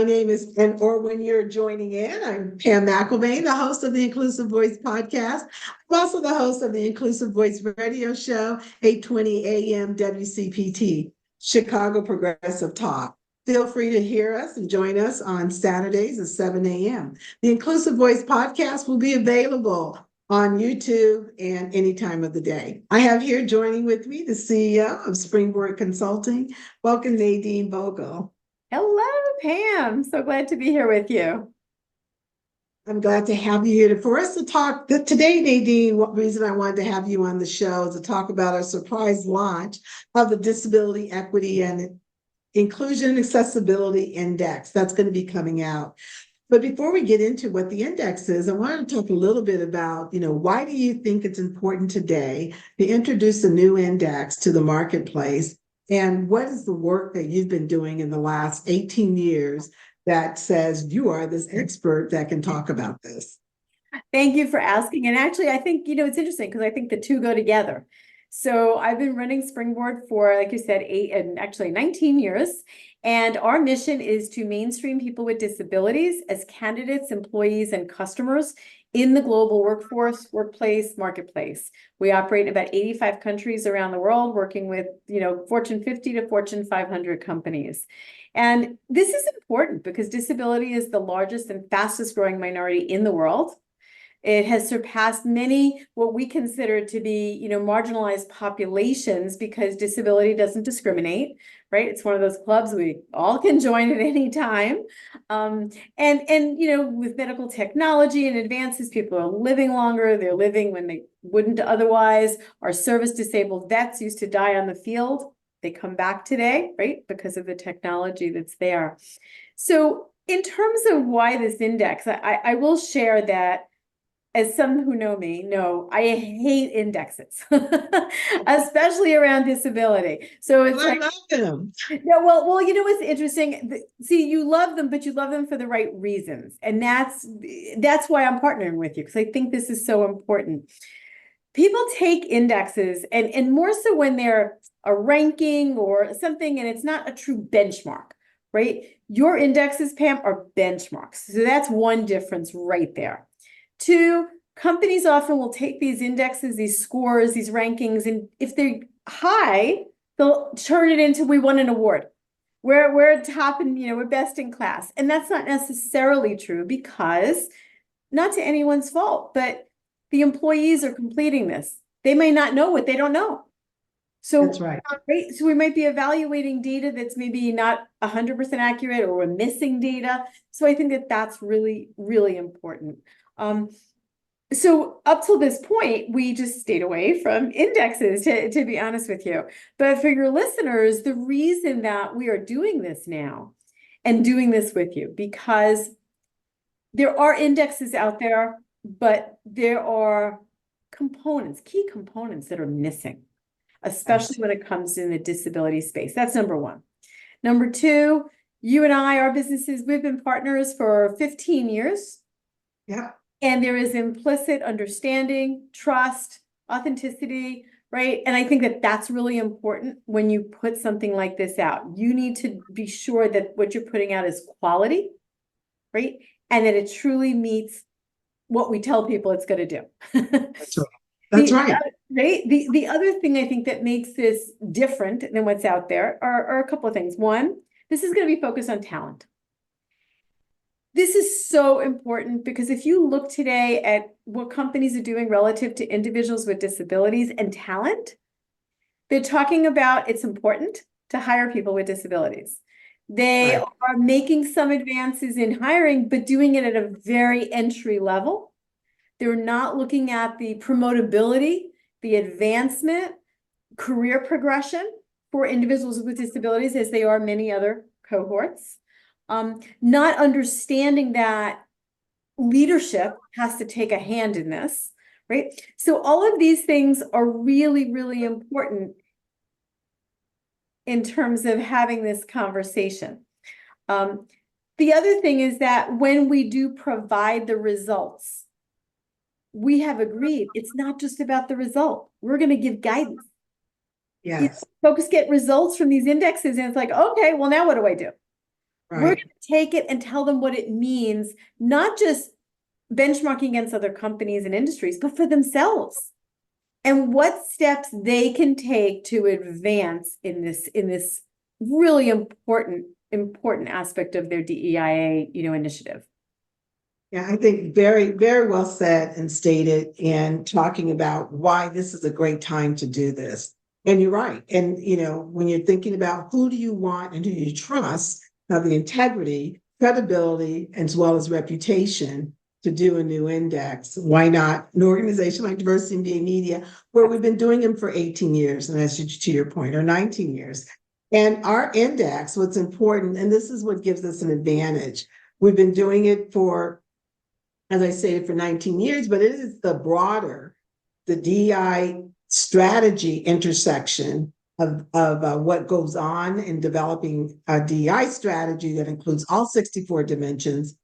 My name is, or when you're joining in, I'm Pam McElvane, the host of the Inclusive Voice podcast. I'm also the host of the Inclusive Voice radio show, 820 AM WCPT, Chicago Progressive Talk. Feel free to hear us and join us on Saturdays at 7 a.m. The Inclusive Voice podcast will be available on YouTube and any time of the day. I have here joining with me the CEO of Springboard Consulting. Welcome, Nadine Vogel. Hello, Pam. So glad to be here with you. I'm glad to have you here for us to talk today, Nadine. What reason I wanted to have you on the show is to talk about our surprise launch of the Disability Equity and Inclusion and Accessibility Index. That's going to be coming out. But before we get into what the index is, I wanted to talk a little bit about, why do you think it's important today to introduce a new index to the marketplace? And what is the work that you've been doing in the last 18 years that says you are this expert that can talk about this? Thank you for asking. And actually, I think, it's interesting because I think the two go together. So I've been running Springboard for, like you said, 19 years. And our mission is to mainstream people with disabilities as candidates, employees, and customers in the global workforce, workplace, marketplace. We operate in about 85 countries around the world, working with, Fortune 50 to Fortune 500 companies. And this is important because disability is the largest and fastest growing minority in the world. It has surpassed many what we consider to be, marginalized populations because disability doesn't discriminate, right? It's one of those clubs we all can join at any time. And with medical technology and advances, people are living longer. They're living when they wouldn't otherwise. Our service-disabled vets used to die on the field. They come back today, right? Because of the technology that's there. So in terms of why this index, I will share that as some who know me know, I hate indexes, especially around disability. So it's I love them. No, well, what's interesting? See, you love them, but you love them for the right reasons, and that's why I'm partnering with you because I think this is so important. People take indexes, and more so when they're a ranking or something, and it's not a true benchmark, right? Your indexes, Pam, are benchmarks. So that's one difference right there. Two, companies often will take these indexes, these scores, these rankings, and if they're high, they'll turn it into, we won an award. We're top and, we're best in class. And that's not necessarily true because, not to anyone's fault, but the employees are completing this. They may not know what they don't know. So, that's right. So we might be evaluating data that's maybe not 100% accurate, or we're missing data. So I think that that's really, really important. So up till this point, we just stayed away from indexes, to be honest with you. But for your listeners, the reason that we are doing this now and doing this with you, because there are indexes out there, but there are key components that are missing, especially when it comes in the disability space. That's number one. Number two, you and I, our businesses, we've been partners for 15 years. Yeah. And there is implicit understanding, trust, authenticity, right? And I think that that's really important when you put something like this out. You need to be sure that what you're putting out is quality, right? And that it truly meets what we tell people it's going to do. That's right. That's right. Right. The other thing I think that makes this different than what's out there are a couple of things. One, this is going to be focused on talent. This is so important because if you look today at what companies are doing relative to individuals with disabilities and talent, they're talking about it's important to hire people with disabilities. They are making some advances in hiring, but doing it at a very entry level. They're not looking at the promotability, the advancement, career progression for individuals with disabilities as they are many other cohorts. Not understanding that leadership has to take a hand in this, right? So all of these things are really, really important in terms of having this conversation. The other thing is that when we do provide the results, we have agreed it's not just about the result. We're going to give guidance. Yes. Folks get results from these indexes and it's like, okay, well, now what do I do? We're Right. going to take it and tell them what it means, not just benchmarking against other companies and industries, but for themselves. And what steps they can take to advance in this really important aspect of their DEIA, initiative. Yeah, I think very, very well said and stated, and talking about why this is a great time to do this. And you're right. And, when you're thinking about who do you want and who you trust, have the integrity, credibility, as well as reputation to do a new index. Why not an organization like Diversity MBA Media, where we've been doing them for 18 years, and that's to your point, or 19 years. And our index, what's important, and this is what gives us an advantage. We've been doing it for, as I stated, for 19 years, but it is the DEI strategy intersection of what goes on in developing a DEI strategy that includes all 64 dimensions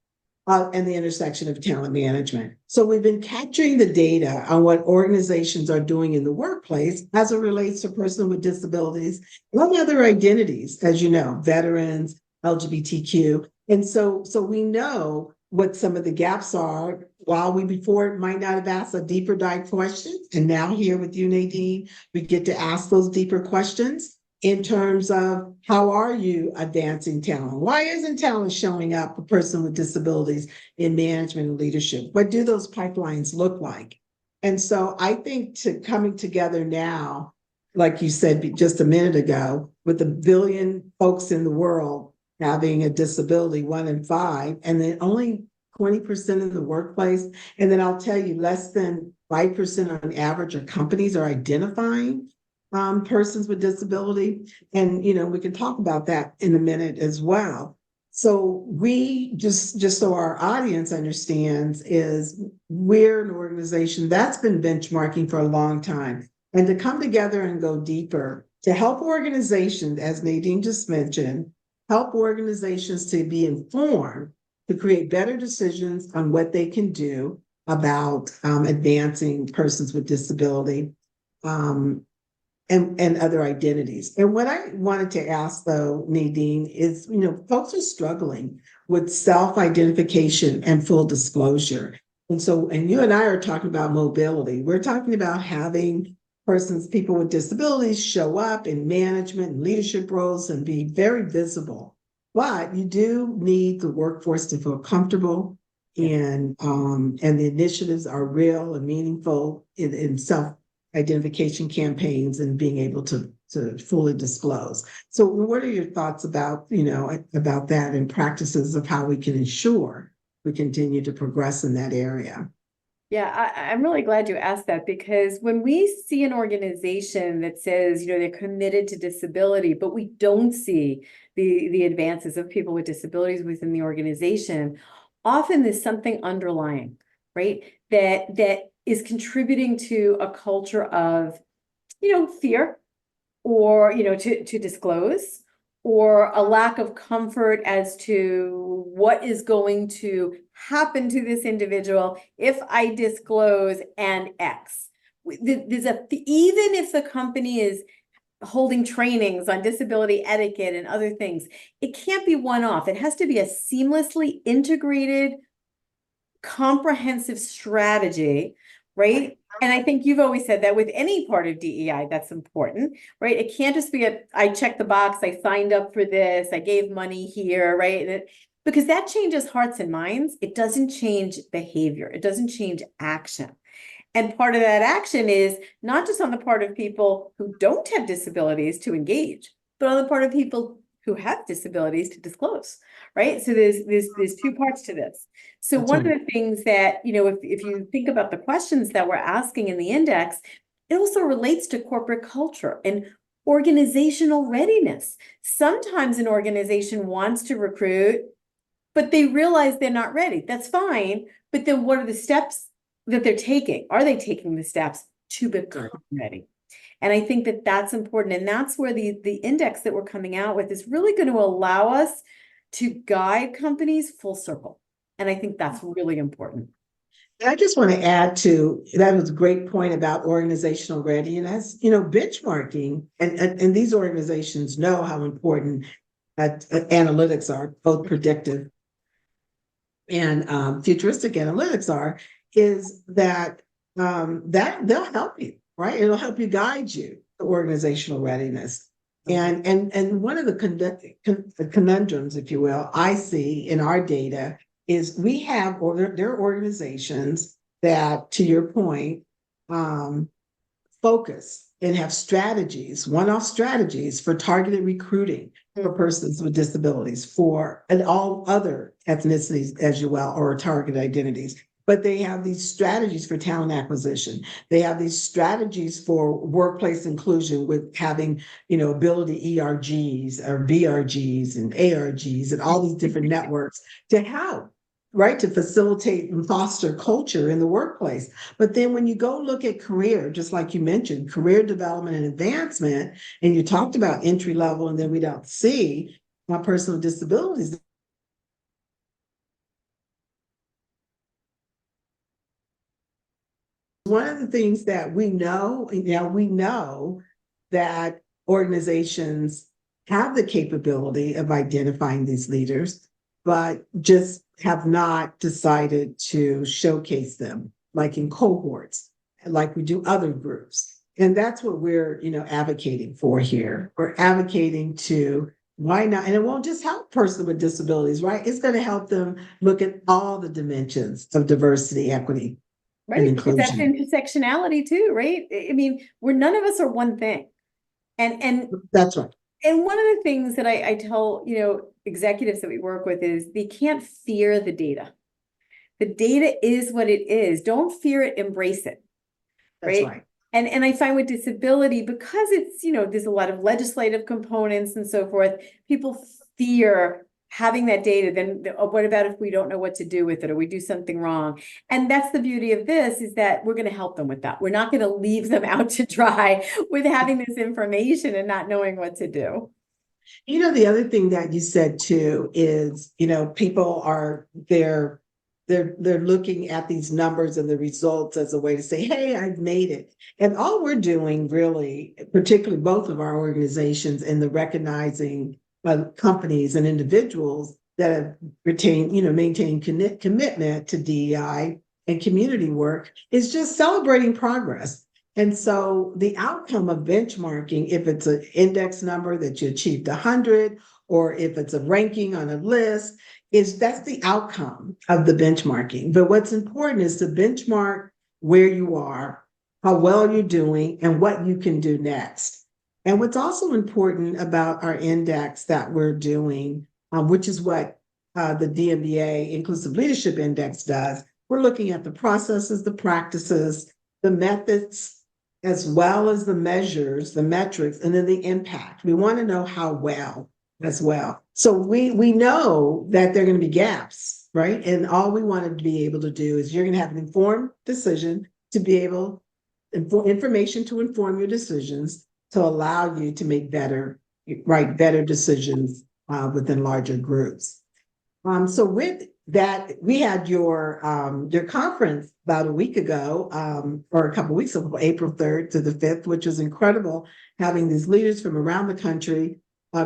and the intersection of talent management. So we've been capturing the data on what organizations are doing in the workplace as it relates to persons with disabilities and other identities, as you know, veterans, LGBTQ. And so we know what some of the gaps are, while we before might not have asked a deeper dive question. And now here with you, Nadine, we get to ask those deeper questions in terms of how are you advancing talent? Why isn't talent showing up for person with disabilities in management and leadership? What do those pipelines look like? And so I think coming together now, like you said just a minute ago, with 1 billion folks in the world having a disability, 1 in 5, and then only 20% of the workplace. And then I'll tell you, less than 5% on average of companies are identifying persons with disability. And, we can talk about that in a minute as well. So we just so our audience understands, is we're an organization that's been benchmarking for a long time. And to come together and go deeper to help organizations, as Nadine just mentioned, help organizations to be informed, to create better decisions on what they can do about advancing persons with disability and other identities. And what I wanted to ask, though, Nadine, is, folks are struggling with self-identification and full disclosure. And you and I are talking about mobility. We're talking about having people with disabilities show up in management and leadership roles and be very visible. But you do need the workforce to feel comfortable, and the initiatives are real and meaningful in self-identification campaigns and being able to fully disclose. So what are your thoughts about that, and practices of how we can ensure we continue to progress in that area? Yeah, I'm really glad you asked that, because when we see an organization that says, they're committed to disability, but we don't see the advances of people with disabilities within the organization, often there's something underlying, right? That is contributing to a culture of, fear, or, to disclose, or a lack of comfort as to what is going to happen to this individual if I disclose and X. Even if the company is holding trainings on disability etiquette and other things, it can't be one-off. It has to be a seamlessly integrated, comprehensive strategy, right? And I think you've always said that with any part of DEI, that's important, right? It can't just be I checked the box, I signed up for this, I gave money here, right? Because that changes hearts and minds. It doesn't change behavior. It doesn't change action. And part of that action is not just on the part of people who don't have disabilities to engage, but on the part of people who have disabilities to disclose, right? So there's two parts to this. So one of the things that, if you think about the questions that we're asking in the index, it also relates to corporate culture and organizational readiness. Sometimes an organization wants to recruit, but they realize they're not ready. That's fine. But then what are the steps that they're taking? Are they taking the steps to become ready? And I think that that's important. And that's where the index that we're coming out with is really going to allow us to guide companies full circle. And I think that's really important. I just want to add to that, was a great point about organizational readiness, benchmarking, and these organizations know how important analytics are, both predictive and futuristic analytics are, is that that they'll help you, right? It'll help you guide you to organizational readiness. And one of the conundrums, if you will, I see in our data is we have there are organizations that, to your point, focus and have strategies, one-off strategies for targeted recruiting for persons with disabilities, and all other ethnicities as well, or target identities. But they have these strategies for talent acquisition. They have these strategies for workplace inclusion with having, ability ERGs or BRGs and ARGs and all these different networks to help, right, to facilitate and foster culture in the workplace. But then when you go look at career, just like you mentioned, career development and advancement, and you talked about entry level, and then we don't see my personal disabilities. One of the things that we know that organizations have the capability of identifying these leaders, but just have not decided to showcase them, like in cohorts, like we do other groups. And that's what we're, advocating for here. We're advocating to, why not? And it won't just help persons with disabilities, right? It's going to help them look at all the dimensions of diversity, equity, right? Because that's intersectionality too, right? I mean, none of us are one thing. And that's right. And one of the things that I tell, executives that we work with is they can't fear the data. The data is what it is. Don't fear it, embrace it. That's right. And I find with disability, because it's, there's a lot of legislative components and so forth, people fear having that data. Then what about if we don't know what to do with it, or we do something wrong? And that's the beauty of this, is that we're going to help them with that. We're not going to leave them out to dry with having this information and not knowing what to do. The other thing that you said too is, people are they're looking at these numbers and the results as a way to say, hey, I've made it. And all we're doing really, particularly both of our organizations, in the recognizing companies and individuals that have maintained commitment to DEI and community work, is just celebrating progress. And so the outcome of benchmarking, if it's an index number that you achieved 100, or if it's a ranking on a list, that's the outcome of the benchmarking. But what's important is to benchmark where you are, how well you're doing, and what you can do next. And what's also important about our index that we're doing, which is what the DMBA Inclusive Leadership Index does, we're looking at the processes, the practices, the methods, as well as the measures, the metrics, and then the impact. We want to know how well as well. So we know that there are going to be gaps, right? And all we want to be able to do is, you're going to have an informed decision to be able, information to inform your decisions, to allow you to make better decisions within larger groups. So with that, we had your conference about a week ago, or a couple of weeks ago, April 3rd to the 5th, which was incredible, having these leaders from around the country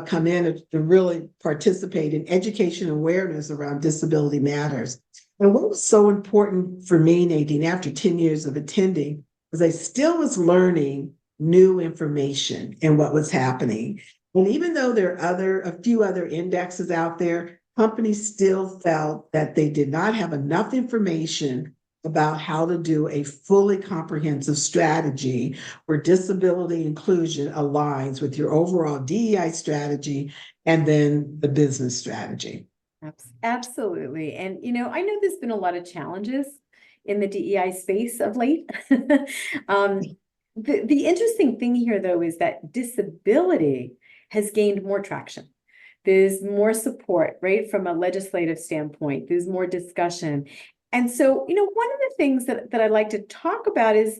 come in to really participate in education awareness around disability matters. And what was so important for me, Nadine, after 10 years of attending, was I still was learning new information and what was happening. And even though there are a few other indexes out there, companies still felt that they did not have enough information about how to do a fully comprehensive strategy where disability inclusion aligns with your overall DEI strategy and then the business strategy. Absolutely. And, I know there's been a lot of challenges in the DEI space of late. The interesting thing here, though, is that disability has gained more traction. There's more support, right, from a legislative standpoint. There's more discussion. And so, one of the things that I like to talk about is,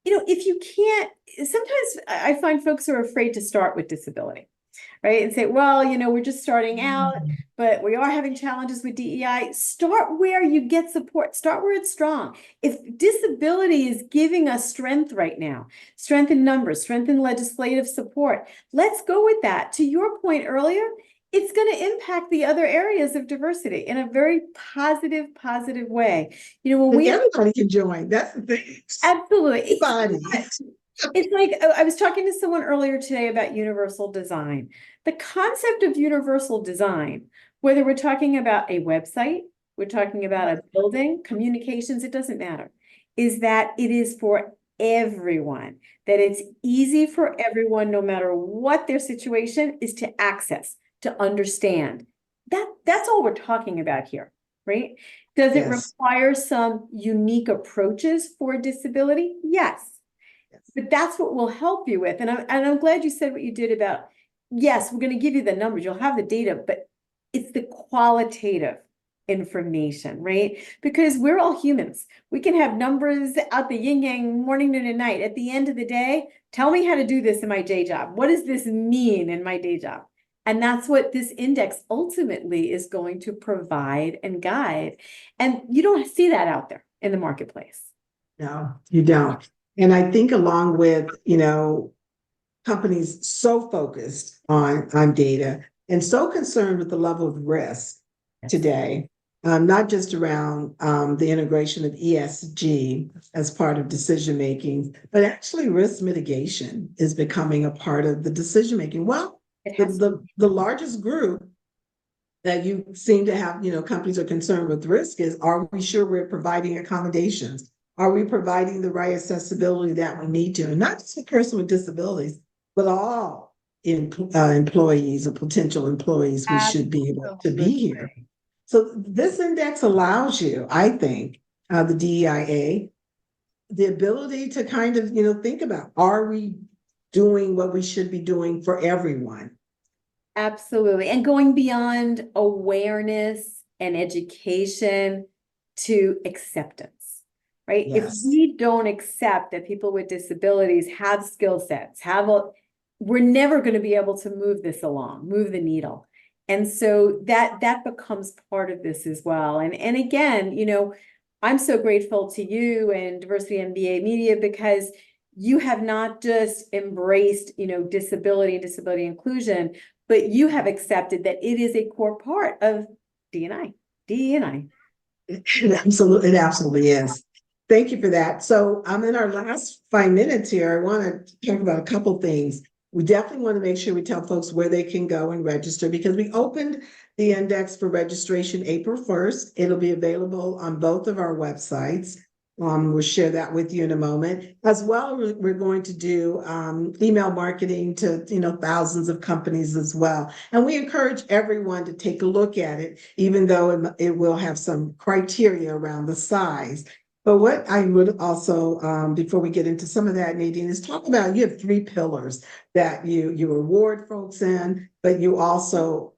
if you can't, sometimes I find folks are afraid to start with disability. right? And say, well, we're just starting out, but we are having challenges with DEI. Start where you get support. Start where it's strong. If disability is giving us strength right now, strength in numbers, strength in legislative support, let's go with that. To your point earlier, it's going to impact the other areas of diversity in a very positive way. When And we everybody can join. That's the thing. absolutely, Everybody. it's like I was talking to someone earlier today about universal design. The concept of universal design, whether we're talking about a website, we're talking about a building, communications, it doesn't matter, is that it is for everyone, that it's easy for everyone, no matter what their situation is, to access, to understand. That's all we're talking about here, right? Does it Yes. require some unique approaches for disability? Yes. But that's what we'll help you with. And I'm glad you said what you did about, yes, we're going to give you the numbers, you'll have the data, but it's the qualitative information, right? Because we're all humans. We can have numbers out the yin yang, morning, noon, and night. At the end of the day, tell me how to do this in my day job. What does this mean in my day job? And that's what this index ultimately is going to provide and guide. And you don't see that out there in the marketplace. No, you don't. And I think along with, companies so focused on data and so concerned with the level of risk today, not just around the integration of ESG as part of decision making, but actually risk mitigation is becoming a part of the decision making. Well, the largest group that you seem to have, companies are concerned with risk is, are we sure we're providing accommodations? Are we providing the right accessibility that we need to? And not just a person with disabilities, but all employees or potential employees who should be able to be here. So this index allows you, I think, the DEIA, the ability to kind of, think about, are we doing what we should be doing for everyone? Absolutely. And going beyond awareness and education to acceptance. Right? Yes. If we don't accept that people with disabilities have skill sets, we're never going to be able to move this along, move the needle. And so that becomes part of this as well. And again, I'm so grateful to you and Diversity MBA Media, because you have not just embraced, disability and disability inclusion, but you have accepted that it is a core part of DEI. It absolutely is. Thank you for that. So I'm in our last 5 minutes here. I want to talk about a couple things. We definitely want to make sure we tell folks where they can go and register, because we opened the index for registration April 1st. It'll be available on both of our websites. We'll share that with you in a moment. As well, we're going to do email marketing to thousands of companies as well. And we encourage everyone to take a look at it, even though it will have some criteria around the size. But what I would also, before we get into some of that, Nadine, is talk about, you have 3 pillars that you reward folks in, but you also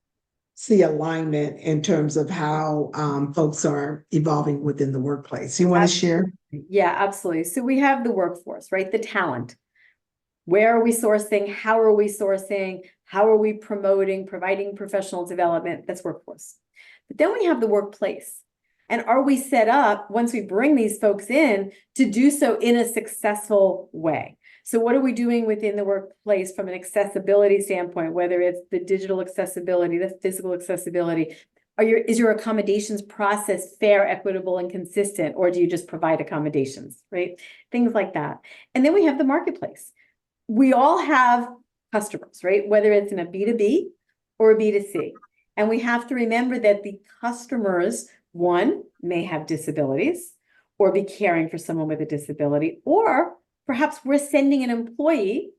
see alignment in terms of how folks are evolving within the workplace. You want to share? Yeah, absolutely. So we have the workforce, right? The talent. Where are we sourcing? How are we sourcing? How are we providing professional development? That's workforce. But then we have the workplace. And are we set up, once we bring these folks in, to do so in a successful way? So what are we doing within the workplace from an accessibility standpoint, whether it's the digital accessibility, the physical accessibility? Is your accommodations process fair, equitable, and consistent, or do you just provide accommodations, right? Things like that. And then we have the marketplace. We all have customers, right? Whether it's in a B2B or a B2C. And we have to remember that the customers, one, may have disabilities or be caring for someone with a disability, or perhaps we're sending an employee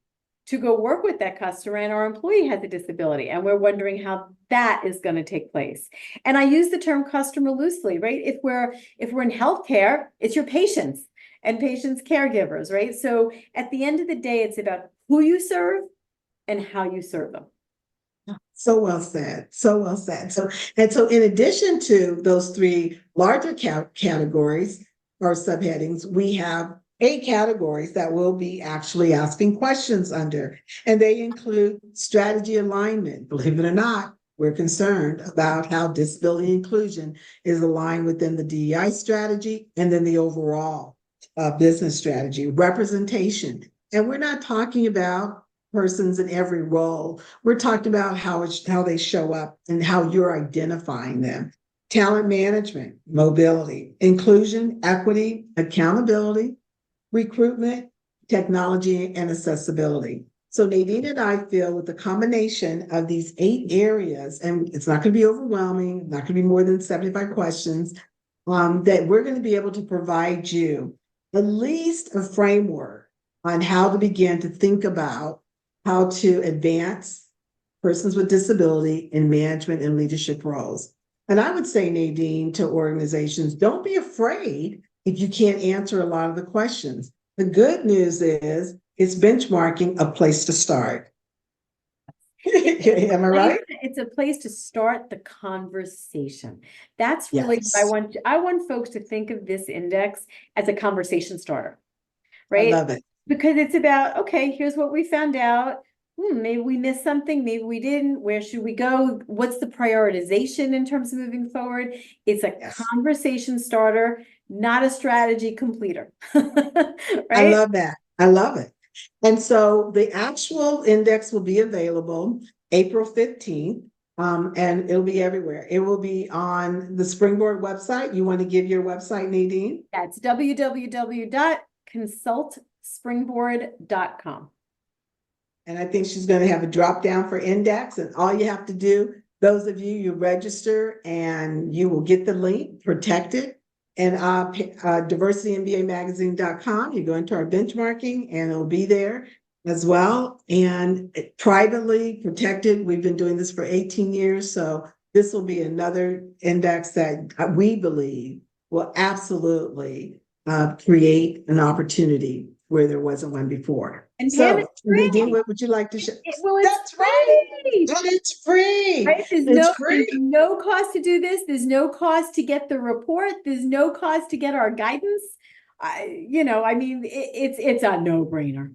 to go work with that customer and our employee has a disability and we're wondering how that is going to take place. And I use the term customer loosely, right? If we're in healthcare, it's your patients and patients' caregivers, right? So at the end of the day, it's about who you serve and how you serve them. So well said. So well said. So in addition to those 3 larger categories or subheadings, we have 8 categories that we'll be actually asking questions under. And they include strategy alignment. Believe it or not, we're concerned about how disability inclusion is aligned within the DEI strategy and then the overall business strategy. Representation. And we're not talking about persons in every role. We're talking about how they show up and how you're identifying them. Talent management, mobility, inclusion, equity, accountability, recruitment, technology, and accessibility. So Nadine and I feel with the combination of these 8 areas, and it's not going to be overwhelming, not going to be more than 75 questions, that we're going to be able to provide you at least a framework on how to begin to think about how to advance persons with disability in management and leadership roles. And I would say, Nadine, to organizations, don't be afraid if you can't answer a lot of the questions. The good news is it's benchmarking a place to start. Am I right? It's a place to start the conversation. That's really what I want folks to think of this index as a conversation starter, right? I love it. Because it's about, okay, here's what we found out. Maybe we missed something, maybe we didn't. Where should we go? What's the prioritization in terms of moving forward? It's a conversation starter, not a strategy completer. Right? I love that. I love it. And so the actual index will be available April 15th, and it'll be everywhere. It will be on the Springboard website. You want to give your website, Nadine? That's www.consultspringboard.com. And I think she's going to have a drop down for index, and all you have to do, those of you register and you will get the link protected. And diversitymba you go into our benchmarking and it'll be there as well. And privately protected, we've been doing this for 18 years. So this will be another index that we believe will absolutely create an opportunity where there wasn't one before. And so, Nadine, what would you like to share? That's right. And it's free. Right? There's no cost to do this. There's no cost to get the report. There's no cost to get our guidance. It's a no-brainer.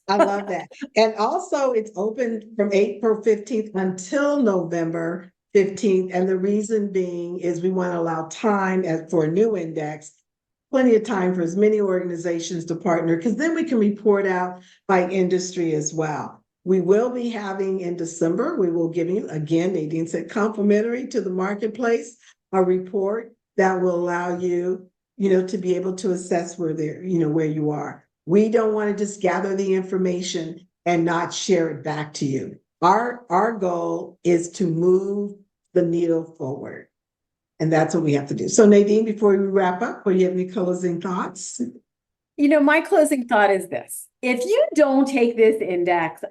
I love that. And also it's open from April 15th until November 15th. And the reason being is we want to allow time for a new index, plenty of time for as many organizations to partner, because then we can report out by industry as well. We will be having in December, we will give you, again, Nadine said, complimentary to the marketplace, a report that will allow you, to be able to assess where you are. We don't want to just gather the information and not share it back to you. Our goal is to move the needle forward. And that's what we have to do. So Nadine, before we wrap up, do you have any closing thoughts? My closing thought is this. If you don't take this index,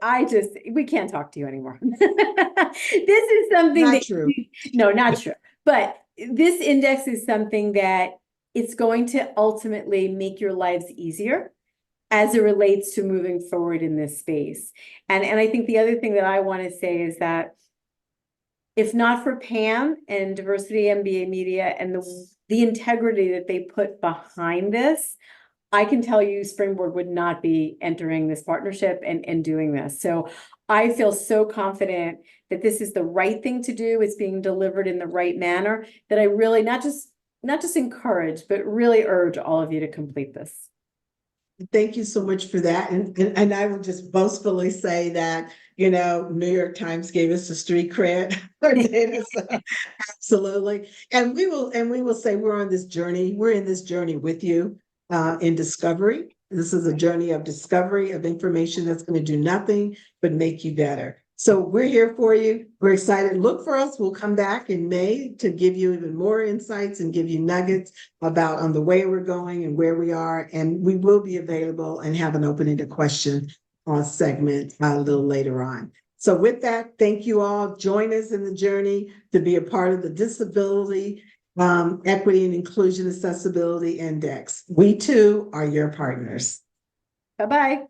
we can't talk to you anymore. This is something not true. No, not true. But this index is something that it's going to ultimately make your lives easier as it relates to moving forward in this space. And I think the other thing that I want to say is that if not for Pam and Diversity MBA Media and the integrity that they put behind this, I can tell you Springboard would not be entering this partnership and doing this. So I feel so confident that this is the right thing to do. It's being delivered in the right manner, that I really not just encourage, but really urge all of you to complete this. Thank you so much for that. And I will just boastfully say that, New York Times gave us a street cred. Absolutely. And we will say we're on this journey. We're in this journey with you in discovery. This is a journey of discovery of information that's going to do nothing but make you better. So we're here for you. We're excited. Look for us. We'll come back in May to give you even more insights and give you nuggets about on the way we're going and where we are. And we will be available and have an opening to question segment a little later on. So with that, thank you all. Join us in the journey to be a part of the Disability Equity and Inclusion Accessibility Index. We too are your partners. Bye-bye.